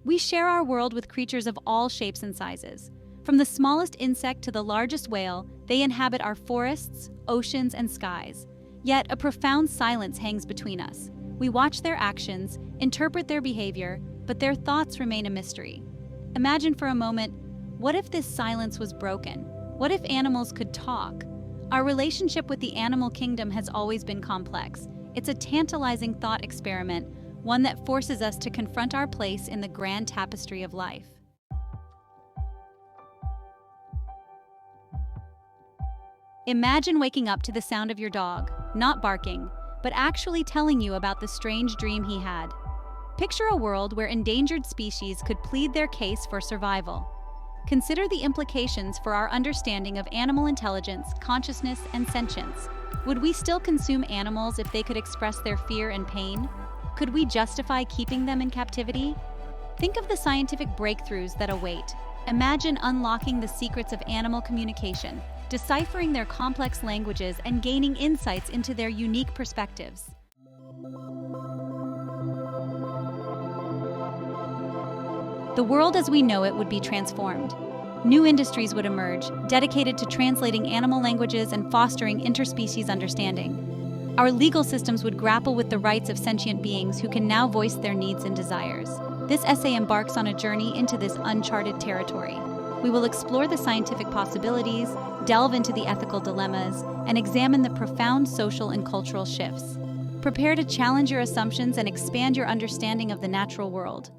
We share our world with creatures of all shapes and sizes. From the smallest insect to the largest whale, they inhabit our forests, oceans, and skies. Yet a profound silence hangs between us. We watch their actions, interpret their behavior, but their thoughts remain a mystery. Imagine for a moment, what if this silence was broken? What if animals could talk? Our relationship with the animal kingdom has always been complex. It's a tantalizing thought experiment, one that forces us to confront our place in the grand tapestry of life. Imagine waking up to the sound of your dog, not barking, but actually telling you about the strange dream he had. Picture a world where endangered species could plead their case for survival. Consider the implications for our understanding of animal intelligence, consciousness, and sentience. Would we still consume animals if they could express their fear and pain? Could we justify keeping them in captivity? Think of the scientific breakthroughs that await. Imagine unlocking the secrets of animal communication, deciphering their complex languages, and gaining insights into their unique perspectives. The world as we know it would be transformed. New industries would emerge, dedicated to translating animal languages and fostering interspecies understanding. Our legal systems would grapple with the rights of sentient beings who can now voice their needs and desires. This essay embarks on a journey into this uncharted territory. We will explore the scientific possibilities, delve into the ethical dilemmas, and examine the profound social and cultural shifts. Prepare to challenge your assumptions and expand your understanding of the natural world.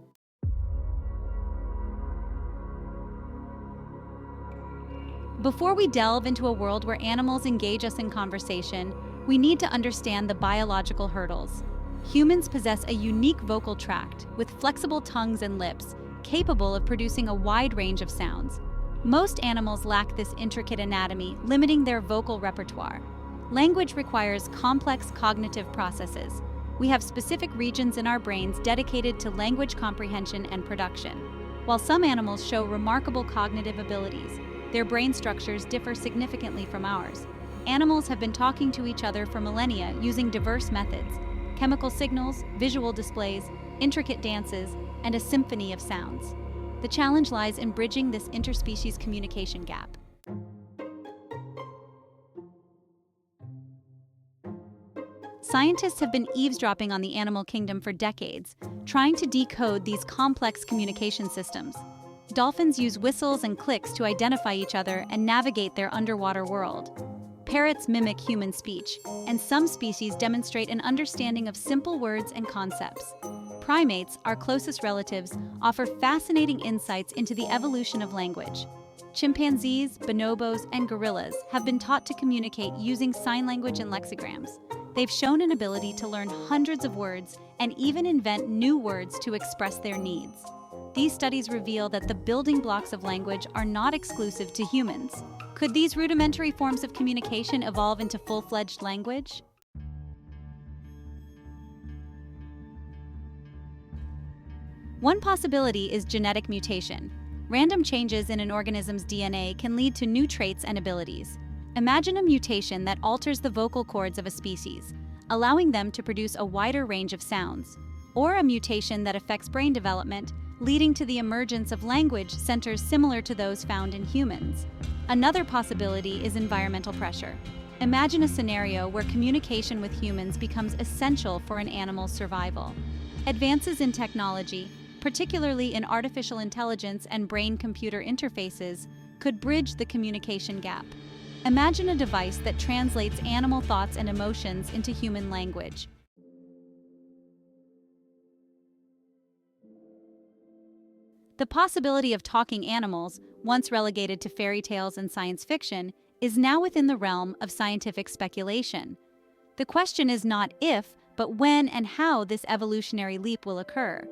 Before we delve into a world where animals engage us in conversation, we need to understand the biological hurdles. Humans possess a unique vocal tract with flexible tongues and lips, capable of producing a wide range of sounds. Most animals lack this intricate anatomy, limiting their vocal repertoire. Language requires complex cognitive processes. We have specific regions in our brains dedicated to language comprehension and production. While some animals show remarkable cognitive abilities, their brain structures differ significantly from ours. Animals have been talking to each other for millennia using diverse methods: chemical signals, visual displays, intricate dances, and a symphony of sounds. The challenge lies in bridging this interspecies communication gap. Scientists have been eavesdropping on the animal kingdom for decades, trying to decode these complex communication systems. Dolphins use whistles and clicks to identify each other and navigate their underwater world. Parrots mimic human speech, and some species demonstrate an understanding of simple words and concepts. Primates, our closest relatives, offer fascinating insights into the evolution of language. Chimpanzees, bonobos, and gorillas have been taught to communicate using sign language and lexicograms. They've shown an ability to learn hundreds of words and even invent new words to express their needs. These studies reveal that the building blocks of language are not exclusive to humans. Could these rudimentary forms of communication evolve into full-fledged language? One possibility is genetic mutation. Random changes in an organism's DNA can lead to new traits and abilities. Imagine a mutation that alters the vocal cords of a species, allowing them to produce a wider range of sounds, or a mutation that affects brain development, leading to the emergence of language centers similar to those found in humans. Another possibility is environmental pressure. Imagine a scenario where communication with humans becomes essential for an animal's survival. Advances in technology, particularly in artificial intelligence and brain-computer interfaces, could bridge the communication gap. Imagine a device that translates animal thoughts and emotions into human language. The possibility of talking animals, once relegated to fairy tales and science fiction, is now within the realm of scientific speculation. The question is not if, but when and how this evolutionary leap will occur.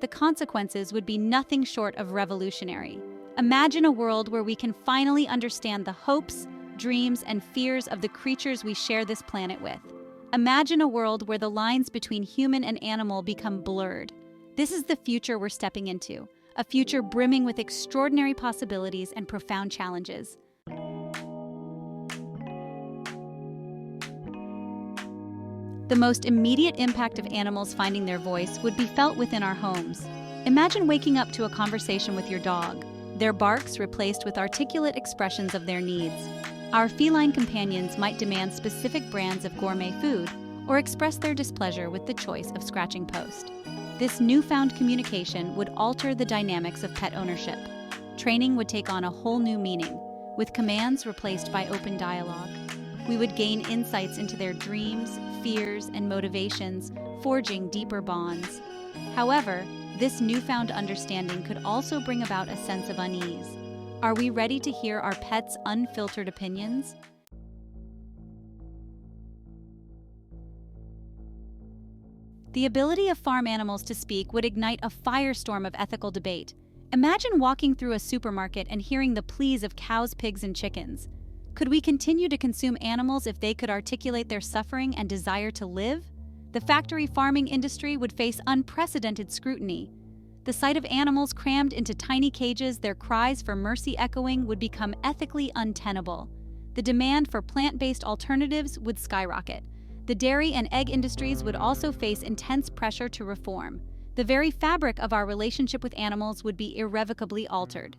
The consequences would be nothing short of revolutionary. Imagine a world where we can finally understand the hopes, dreams, and fears of the creatures we share this planet with. Imagine a world where the lines between human and animal become blurred. This is the future we're stepping into. A future brimming with extraordinary possibilities and profound challenges. The most immediate impact of animals finding their voice would be felt within our homes. Imagine waking up to a conversation with your dog, their barks replaced with articulate expressions of their needs. Our feline companions might demand specific brands of gourmet food or express their displeasure with the choice of scratching post. This newfound communication would alter the dynamics of pet ownership. Training would take on a whole new meaning, with commands replaced by open dialogue. We would gain insights into their dreams, fears, and motivations, forging deeper bonds. However, this newfound understanding could also bring about a sense of unease. Are we ready to hear our pets' unfiltered opinions? The ability of farm animals to speak would ignite a firestorm of ethical debate. Imagine walking through a supermarket and hearing the pleas of cows, pigs, and chickens. Could we continue to consume animals if they could articulate their suffering and desire to live? The factory farming industry would face unprecedented scrutiny. The sight of animals crammed into tiny cages, their cries for mercy echoing, would become ethically untenable. The demand for plant-based alternatives would skyrocket. The dairy and egg industries would also face intense pressure to reform. The very fabric of our relationship with animals would be irrevocably altered.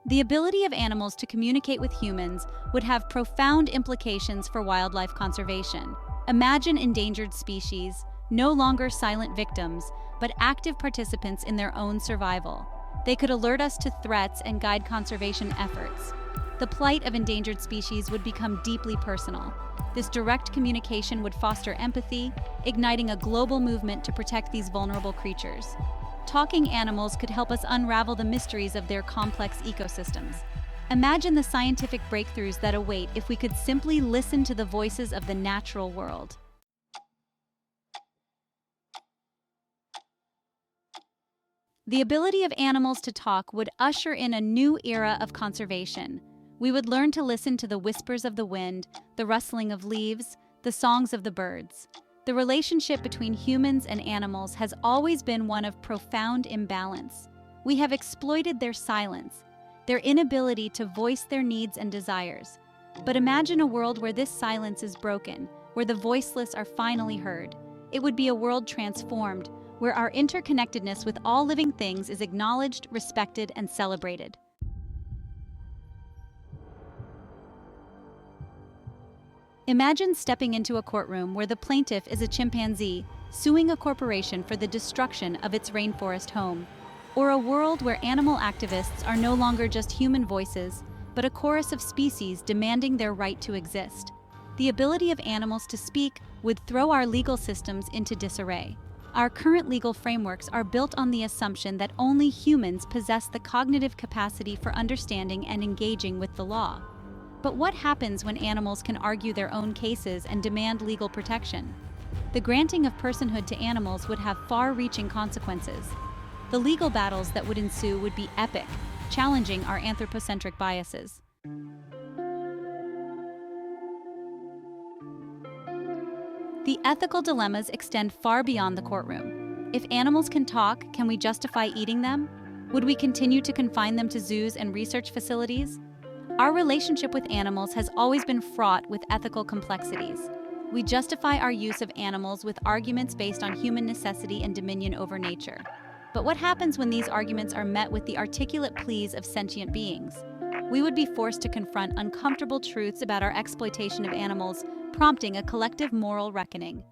The ability of animals to communicate with humans would have profound implications for wildlife conservation. Imagine endangered species, no longer silent victims, but active participants in their own survival. They could alert us to threats and guide conservation efforts. The plight of endangered species would become deeply personal. This direct communication would foster empathy, igniting a global movement to protect these vulnerable creatures. Talking animals could help us unravel the mysteries of their complex ecosystems. Imagine the scientific breakthroughs that await if we could simply listen to the voices of the natural world. The ability of animals to talk would usher in a new era of conservation. We would learn to listen to the whispers of the wind, the rustling of leaves, the songs of the birds. The relationship between humans and animals has always been one of profound imbalance. We have exploited their silence, their inability to voice their needs and desires. But imagine a world where this silence is broken, where the voiceless are finally heard. It would be a world transformed, where our interconnectedness with all living things is acknowledged, respected, and celebrated. Imagine stepping into a courtroom where the plaintiff is a chimpanzee suing a corporation for the destruction of its rainforest home, or a world where animal activists are no longer just human voices, but a chorus of species demanding their right to exist. The ability of animals to speak would throw our legal systems into disarray. Our current legal frameworks are built on the assumption that only humans possess the cognitive capacity for understanding and engaging with the law. But what happens when animals can argue their own cases and demand legal protection? The granting of personhood to animals would have far-reaching consequences. The legal battles that would ensue would be epic, challenging our anthropocentric biases. The ethical dilemmas extend far beyond the courtroom. If animals can talk, can we justify eating them? Would we continue to confine them to zoos and research facilities? Our relationship with animals has always been fraught with ethical complexities. We justify our use of animals with arguments based on human necessity and dominion over nature. But what happens when these arguments are met with the articulate pleas of sentient beings? We would be forced to confront uncomfortable truths about our exploitation of animals, prompting a collective moral reckoning.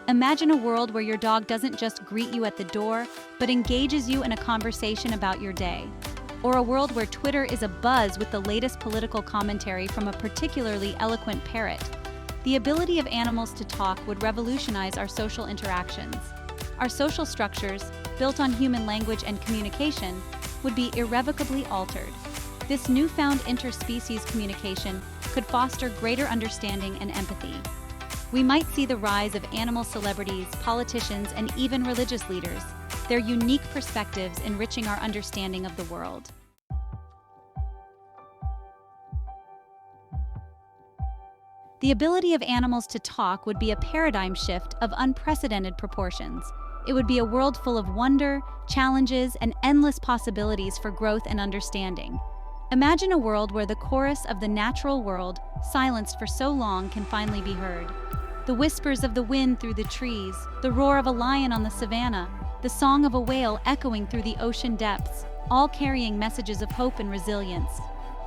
Imagine a world where your dog doesn't just greet you at the door, but engages you in a conversation about your day. Or a world where Twitter is abuzz with the latest political commentary from a particularly eloquent parrot. The ability of animals to talk would revolutionize our social interactions. Our social structures, built on human language and communication, would be irrevocably altered. This newfound interspecies communication could foster greater understanding and empathy. We might see the rise of animal celebrities, politicians, and even religious leaders, their unique perspectives enriching our understanding of the world. The ability of animals to talk would be a paradigm shift of unprecedented proportions. It would be a world full of wonder, challenges, and endless possibilities for growth and understanding. Imagine a world where the chorus of the natural world, silenced for so long, can finally be heard. The whispers of the wind through the trees, the roar of a lion on the savannah, the song of a whale echoing through the ocean depths, all carrying messages of hope and resilience.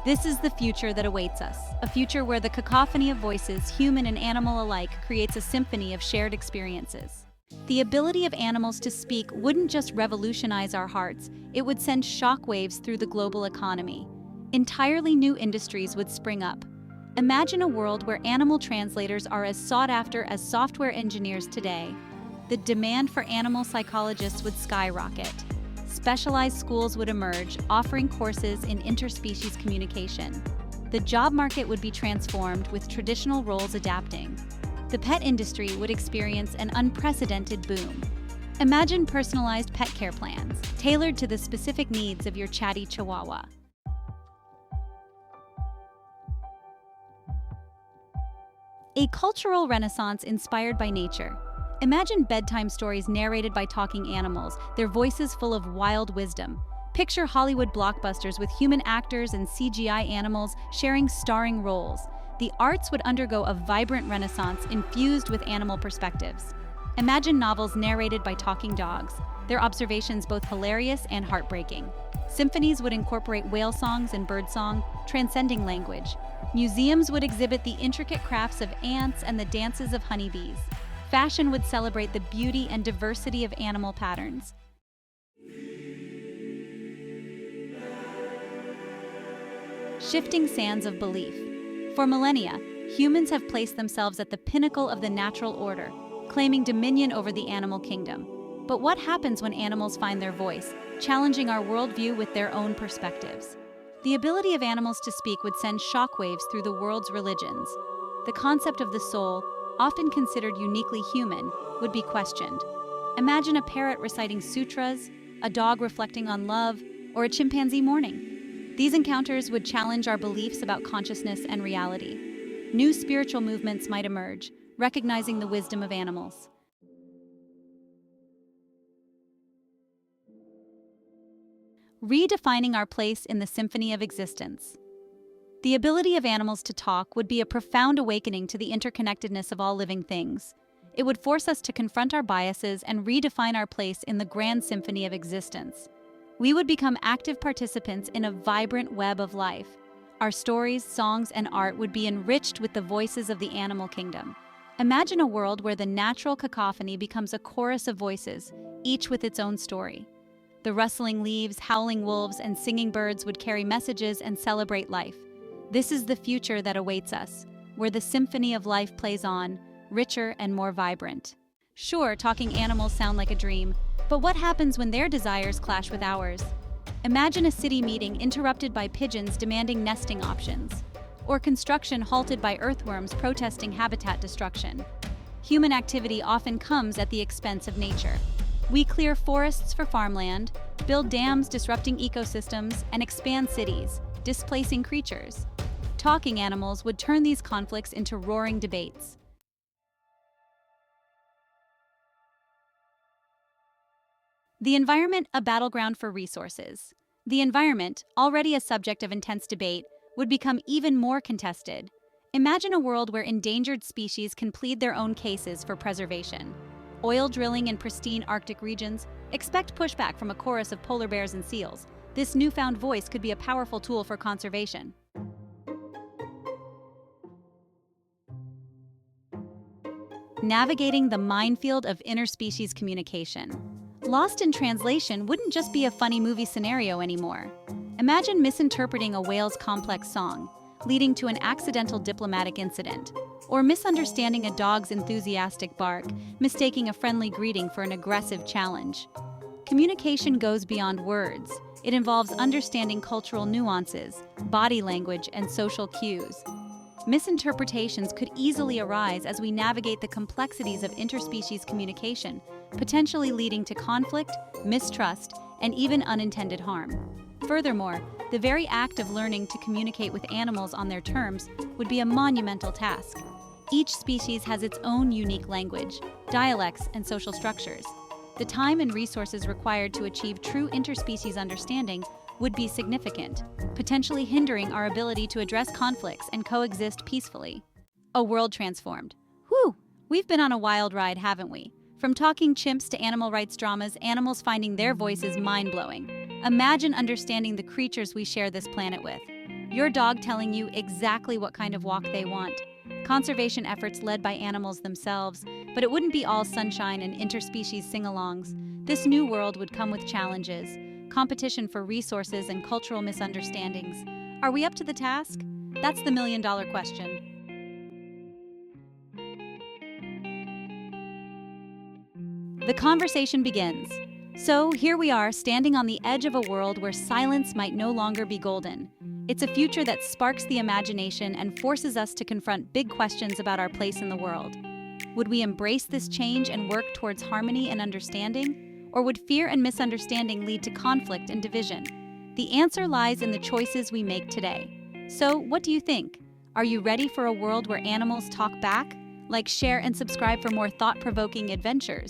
This is the future that awaits us, a future where the cacophony of voices, human and animal alike, creates a symphony of shared experiences. The ability of animals to speak wouldn't just revolutionize our hearts, it would send shockwaves through the global economy. Entirely new industries would spring up. Imagine a world where animal translators are as sought after as software engineers today. The demand for animal psychologists would skyrocket. Specialized schools would emerge, offering courses in interspecies communication. The job market would be transformed, with traditional roles adapting. The pet industry would experience an unprecedented boom. Imagine personalized pet care plans, tailored to the specific needs of your chatty chihuahua. A cultural renaissance inspired by nature. Imagine bedtime stories narrated by talking animals, their voices full of wild wisdom. Picture Hollywood blockbusters with human actors and CGI animals sharing starring roles. The arts would undergo a vibrant renaissance infused with animal perspectives. Imagine novels narrated by talking dogs, their observations both hilarious and heartbreaking. Symphonies would incorporate whale songs and birdsong, transcending language. Museums would exhibit the intricate crafts of ants and the dances of honeybees. Fashion would celebrate the beauty and diversity of animal patterns. Shifting sands of belief. For millennia, humans have placed themselves at the pinnacle of the natural order, claiming dominion over the animal kingdom. But what happens when animals find their voice, challenging our worldview with their own perspectives? The ability of animals to speak would send shockwaves through the world's religions. The concept of the soul, often considered uniquely human, would be questioned. Imagine a parrot reciting sutras, a dog reflecting on love, or a chimpanzee mourning. These encounters would challenge our beliefs about consciousness and reality. New spiritual movements might emerge, recognizing the wisdom of animals. Redefining our place in the symphony of existence. The ability of animals to talk would be a profound awakening to the interconnectedness of all living things. It would force us to confront our biases and redefine our place in the grand symphony of existence. We would become active participants in a vibrant web of life. Our stories, songs, and art would be enriched with the voices of the animal kingdom. Imagine a world where the natural cacophony becomes a chorus of voices, each with its own story. The rustling leaves, howling wolves, and singing birds would carry messages and celebrate life. This is the future that awaits us, where the symphony of life plays on, richer and more vibrant. Sure, talking animals sound like a dream, but what happens when their desires clash with ours? Imagine a city meeting interrupted by pigeons demanding nesting options, or construction halted by earthworms protesting habitat destruction. Human activity often comes at the expense of nature. We clear forests for farmland, build dams disrupting ecosystems, and expand cities, displacing creatures. Talking animals would turn these conflicts into roaring debates. The environment, a battleground for resources. The environment, already a subject of intense debate, would become even more contested. Imagine a world where endangered species can plead their own cases for preservation. Oil drilling in pristine Arctic regions, expect pushback from a chorus of polar bears and seals. This newfound voice could be a powerful tool for conservation. Navigating the minefield of interspecies communication. Lost in translation wouldn't just be a funny movie scenario anymore. Imagine misinterpreting a whale's complex song, leading to an accidental diplomatic incident, or misunderstanding a dog's enthusiastic bark, mistaking a friendly greeting for an aggressive challenge. Communication goes beyond words. It involves understanding cultural nuances, body language, and social cues. Misinterpretations could easily arise as we navigate the complexities of interspecies communication, potentially leading to conflict, mistrust, and even unintended harm. Furthermore, the very act of learning to communicate with animals on their terms would be a monumental task. Each species has its own unique language, dialects, and social structures. The time and resources required to achieve true interspecies understanding would be significant, potentially hindering our ability to address conflicts and coexist peacefully. A world transformed. Whew! We've been on a wild ride, haven't we? From talking chimps to animal rights dramas, animals finding their voices mind-blowing. Imagine understanding the creatures we share this planet with. Your dog telling you exactly what kind of walk they want. Conservation efforts led by animals themselves, but it wouldn't be all sunshine and interspecies sing-alongs. This new world would come with challenges, competition for resources and cultural misunderstandings. Are we up to the task? That's the million-dollar question. The conversation begins. So here we are, standing on the edge of a world where silence might no longer be golden. It's a future that sparks the imagination and forces us to confront big questions about our place in the world. Would we embrace this change and work towards harmony and understanding? Or would fear and misunderstanding lead to conflict and division? The answer lies in the choices we make today. So, what do you think? Are you ready for a world where animals talk back? Like, share, and subscribe for more thought-provoking adventures.